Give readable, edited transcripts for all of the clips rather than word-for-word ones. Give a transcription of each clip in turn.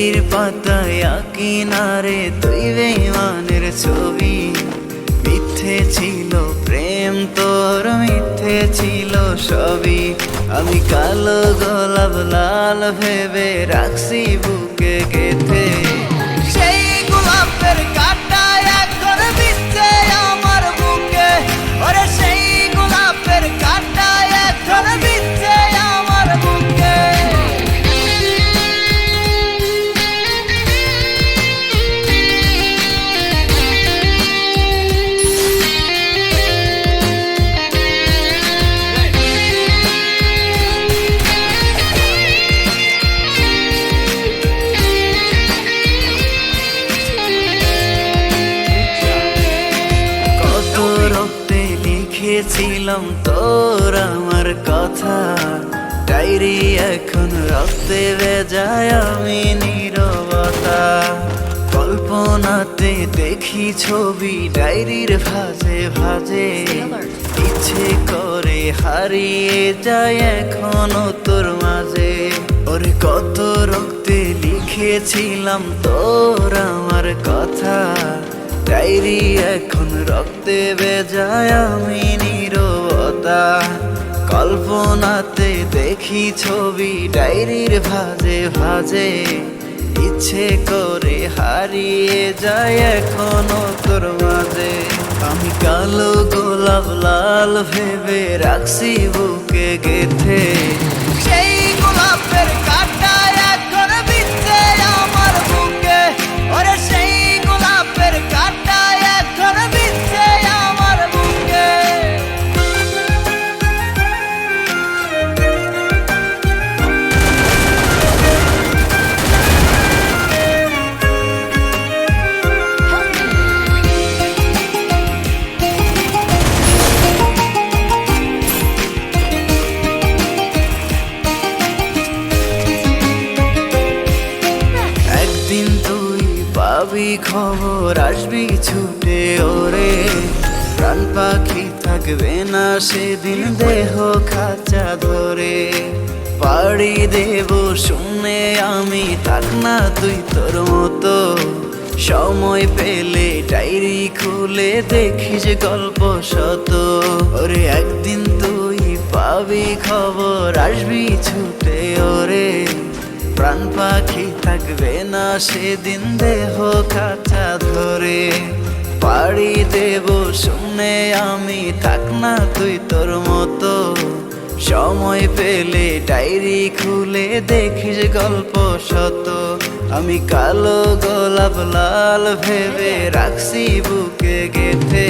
ডায়েরির পাতায় কিনারে তুই বেঈমানের ছবি। মিথ্যে ছিল প্রেম তোর, মিথ্যে ছিল সবই। আমি কালো গোলাপ লাল ভেবে রাখছি বুকে গেথে। সেই গোলাপের কাঁটা এখন বিচ্ছে আমার বুকে, ওরে সেই গোলাপের কাঁটা এখন বিচ্ছে আমার বুকে। লিখেছিলাম তোর আমার কথা, ডায়েরি এখন রক্তে ভেজায় আমি নীরবতা। কল্পনাতে দেখি ছবি ডায়েরির ভাঁজে ভাঁজে, ইচ্ছে করে হারিয়ে যায় এখনো তোর মাঝে। ওরে কত রক্তে লিখেছিলাম তোর আমার কথা, ডায়েরি এখন রক্তে ভেজায় আমি নীরবতা। কল্পনাতে দেখি ছবি ডায়েরির ভাঁজে ভাঁজে, ইচ্ছে করে হারিয়ে যায় এখনো তোর মাঝে। আমি কালো গোলাপ লাল ভেবে রাখছি বুকে গেথে। সেই গোলাপের কাঁটা এখন বিচ্ছে আমার বুকে, ওরে সেই গোলাপের কাঁটা এখন বিচ্ছে আমার বুকে। একদিন তুই পাবি খবর, আসবি ছুটে ওরে। প্রাণ পাখি থাকবে না সেদিন দেহ খাঁচা ধরে। পাড়ি দেব শুনে আমি, থাক না তুই তোর মতো। সময় পেলে ডায়েরি খুলে দেখিস গল্প শত। ওরে একদিন তুই পাবি খবর, আসবি ছুটে ওরে। প্রাণ পাখি থাকবে না সেদিন দেহ খাঁচা ধরে। পাড়ি দেব শুনে আমি, থাক না তুই তোর মতো। সময় পেলে ডায়েরি খুলে দেখিস গল্প শত। আমি কালো গোলাপ লাল ভেবে রাখছি বুকে গেথে।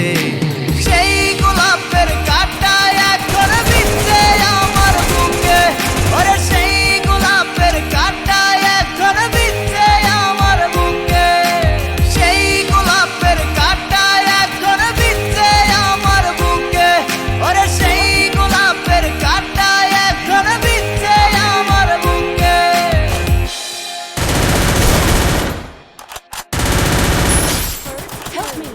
সেই গোলাপের কাঁটা এখন বিচ্ছে আমার বুকে, ওরে সেই গোলাপের কাঁটা এখন বিচ্ছে আমার বুকে। সেই গোলাপের কাঁটা এখন বিচ্ছে আমার বুকে, ওরে সেই গোলাপের কাঁটা এখন বিচ্ছে আমার বুকে। Help me!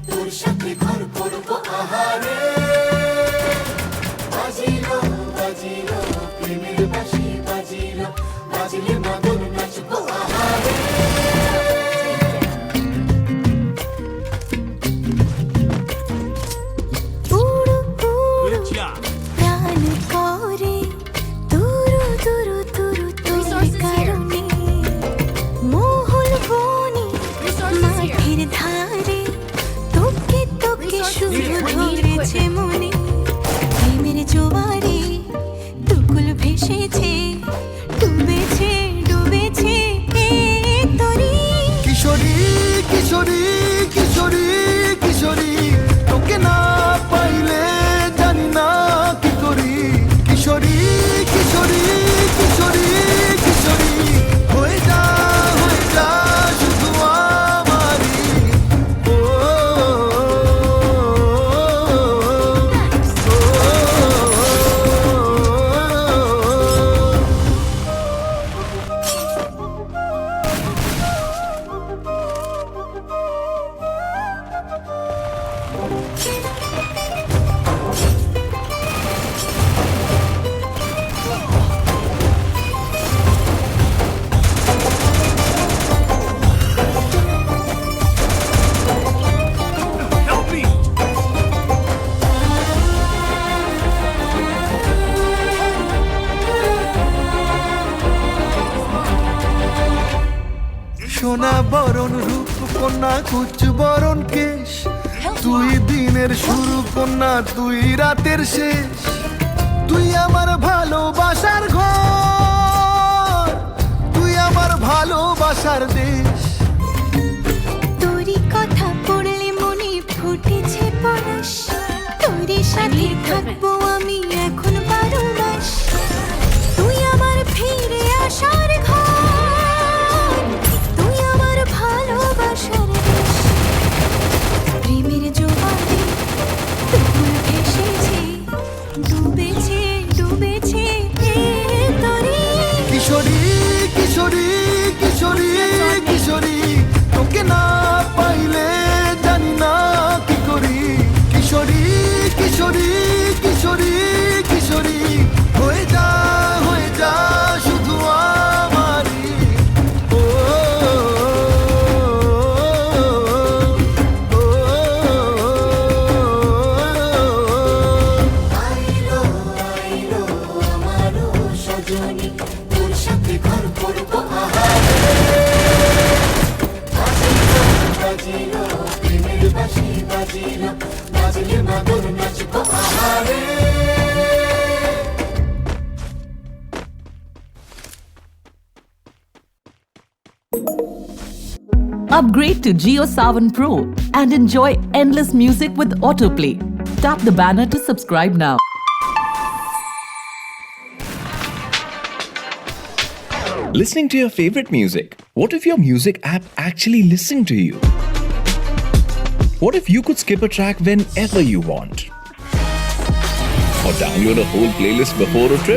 তোর সাথে ঘর করবো আহারে। বাজিলো বাজিলো প্রেমের বাঁশি, বাজিলো বাজিলে মদন নাচবো আহারে। প্রাণ করে তুরু তুরু তুরু তোর কারণে, মহল বনে মাঠের ধারে তোকে তোকে শুধু ধরেছে মনে। প্রেমের জোয়ারে দুকুল ভেসেছে, ডুবেছে ডুবেছে এই তরি। কিশোরী কিশোরী কিশোরী কিশোরী, তোকে না পাইলে জানি না কি করি। কিশোরী কিশোরী কিশোরী কিশোরী, হয়ে যা শুধু আমারই। ও বরণ রূপ কন্যা কুচ বরণ কেশ তুই দিনের শুরু কন্যা তুই রাতের শেষ তুই আমার ভালোবাসার ঘর তুই আমার ভালোবাসার দেশ তোরই কথা পড়লে মনে ফুটেছে পরশ তোরই সাথে থাকবো আমি এখন 12 মাস তুই আমার ফিরে আসার ঘর তুই আমার ভালোবাসার দেশ প্রেমের জোয়ারে তুই ভেসেছে ডুবেছে ডুবেছে তোরে কিশোরী কিশোরী কিশোরী কিশোরী তোকে না পাইলে জানি না কি করি কিশোরী কিশোরী কিশোরী কিশোরী হয়ে যা শুধু আমারই ও, ও, ও, আইলো আইলো আমারও সজনী তোর সাথে ঘর করবো আহারে বাজিলো প্রেমের বাঁশি বাজিলো বাজলে মাদল নাচবো আহারে Upgrade to JioSaavn Pro and enjoy endless music with autoplay. Tap the banner to subscribe now. Listening to your favorite music? What if your music app actually listened to you? What if you could skip a track whenever you want? Or download a whole playlist before a trip?